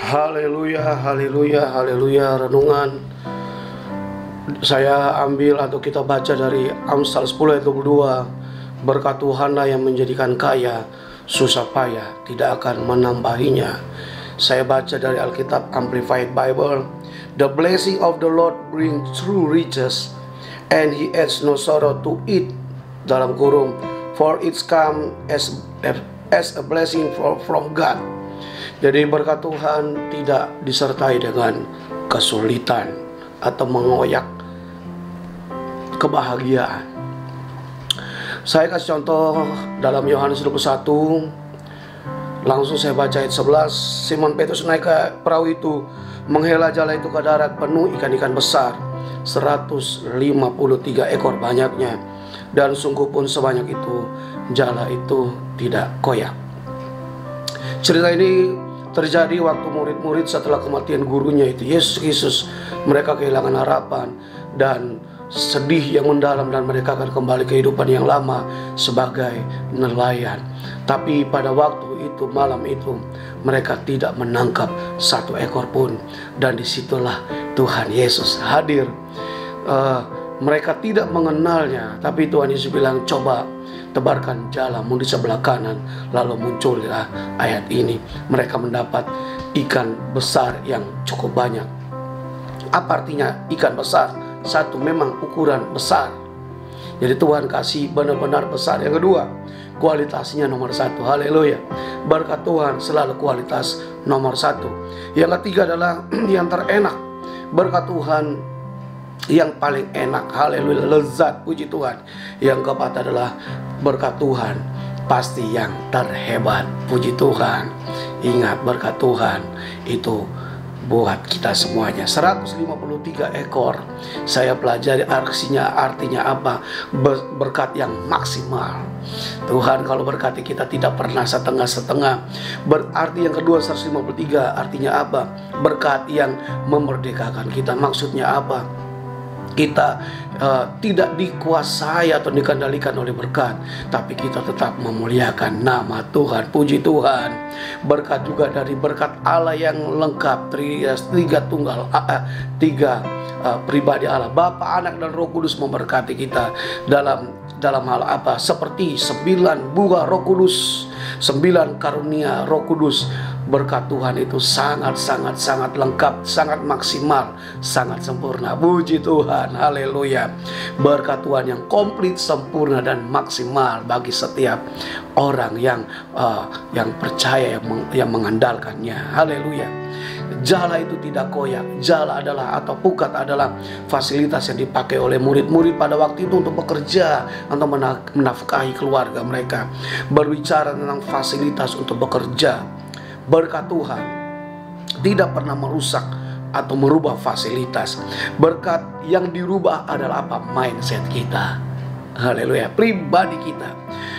Haleluya, haleluya, haleluya. Renungan saya ambil atau kita baca dari Amsal 10 ayat 22. Berkat Tuhanlah yang menjadikan kaya, susah payah tidak akan menambahinya. Saya baca dari Alkitab Amplified Bible. The blessing of the Lord brings true riches, and He adds no sorrow to it. Dalam kurung, for it's come as a blessing from God. Jadi berkat Tuhan tidak disertai dengan kesulitan atau mengoyak kebahagiaan. Saya kasih contoh dalam Yohanes 21. Langsung saya baca ayat 11. Simon Petrus naik ke perahu itu, menghela jala itu ke darat penuh ikan-ikan besar, 153 ekor banyaknya. Dan sungguh pun sebanyak itu, jala itu tidak koyak. Cerita ini terjadi waktu murid-murid setelah kematian gurunya itu Yesus Kristus. Mereka kehilangan harapan dan sedih yang mendalam, dan mereka akan kembali kehidupan yang lama sebagai nelayan. Tapi pada waktu itu, malam itu, mereka tidak menangkap satu ekor pun. Dan disitulah Tuhan Yesus hadir. Mereka tidak mengenalnya, tapi Tuhan Yesus bilang, coba tebarkan jalamu di sebelah kanan. Lalu muncullah ayat ini. Mereka mendapat ikan besar yang cukup banyak. Apa artinya ikan besar? Satu, memang ukuran besar. Jadi Tuhan kasih benar-benar besar. Yang kedua, kualitasnya nomor satu. Haleluya. Berkat Tuhan selalu kualitas nomor satu. Yang ketiga adalah yang terenak. Berkat Tuhan yang paling enak. Haleluya, lezat, puji Tuhan. Yang keempat adalah berkat Tuhan pasti yang terhebat. Puji Tuhan. Ingat, berkat Tuhan itu buat kita semuanya. 153 ekor. Saya pelajari artinya apa? Berkat yang maksimal. Tuhan kalau berkati kita tidak pernah setengah-setengah. Berarti yang kedua 153 artinya apa? Berkat yang memerdekakan kita. Maksudnya apa? Kita tidak dikuasai atau dikendalikan oleh berkat, tapi kita tetap memuliakan nama Tuhan. Puji Tuhan. Berkat juga dari berkat Allah yang lengkap, tiga pribadi Allah, Bapa, Anak, dan Roh Kudus memberkati kita dalam hal apa? Seperti 9 buah Roh Kudus, 9 karunia Roh Kudus. Berkat Tuhan itu sangat lengkap, sangat maksimal, sangat sempurna. Puji Tuhan, haleluya. Berkat Tuhan yang komplit, sempurna, dan maksimal bagi setiap orang yang percaya, yang mengandalkannya. Haleluya. Jala itu tidak koyak. Jala adalah atau pukat adalah fasilitas yang dipakai oleh murid-murid pada waktu itu untuk bekerja atau menafkahi keluarga mereka. Berbicara tentang fasilitas untuk bekerja, berkat Tuhan tidak pernah merusak atau merubah fasilitas. Berkat yang dirubah adalah apa? Mindset kita. Haleluya, pribadi kita.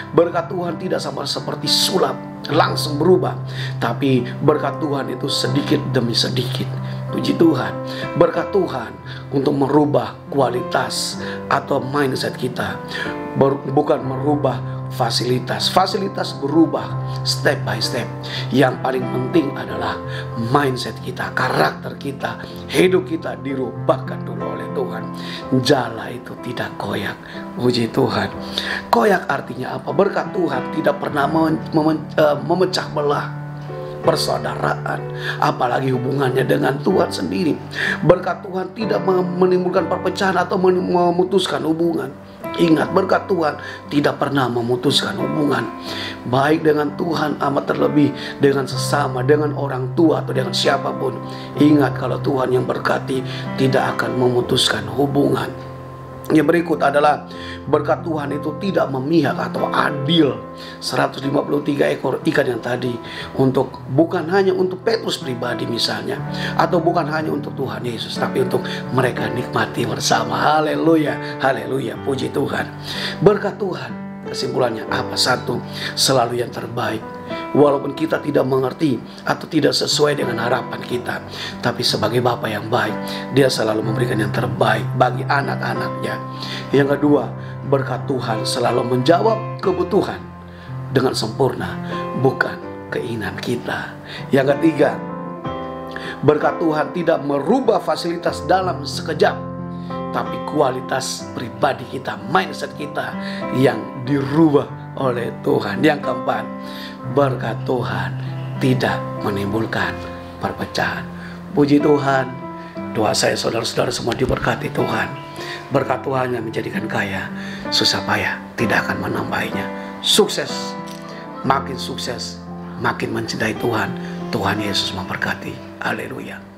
Berkat Tuhan tidak sama seperti sulap langsung berubah, tapi berkat Tuhan itu sedikit demi sedikit. Puji Tuhan. Berkat Tuhan untuk merubah kualitas atau mindset kita, bukan merubah fasilitas. Fasilitas berubah step by step. Yang paling penting adalah mindset kita, karakter kita, hidup kita dirubahkan dulu oleh Tuhan. Jala itu tidak koyak. Puji Tuhan. Koyak artinya apa? Berkat Tuhan tidak pernah memecah belah persaudaraan, apalagi hubungannya dengan Tuhan sendiri. Berkat Tuhan tidak menimbulkan perpecahan atau memutuskan hubungan. Ingat, berkat Tuhan tidak pernah memutuskan hubungan, baik dengan Tuhan, amat terlebih dengan sesama, dengan orang tua, atau dengan siapapun. Ingat, kalau Tuhan yang berkati tidak akan memutuskan hubungan. Yang berikut adalah berkat Tuhan itu tidak memihak atau adil. 153 ekor ikan yang tadi bukan hanya untuk Petrus pribadi misalnya, atau bukan hanya untuk Tuhan Yesus, tapi untuk mereka nikmati bersama. Haleluya, haleluya, puji Tuhan. Berkat Tuhan, kesimpulannya apa? Satu, selalu yang terbaik. Walaupun kita tidak mengerti atau tidak sesuai dengan harapan kita, tapi sebagai Bapa yang baik, Dia selalu memberikan yang terbaik bagi anak-anaknya. Yang kedua, berkat Tuhan selalu menjawab kebutuhan dengan sempurna, bukan keinginan kita. Yang ketiga, Berkat Tuhan tidak merubah fasilitas dalam sekejap, tapi kualitas pribadi kita, mindset kita yang dirubah oleh Tuhan. Yang keempat, berkat Tuhan tidak menimbulkan perpecahan. Puji Tuhan, doa saya saudara-saudara semua diberkati Tuhan. Berkat Tuhan yang menjadikan kaya, susah payah tidak akan menambahinya. Sukses, makin mencintai Tuhan. Tuhan Yesus memberkati. Haleluya.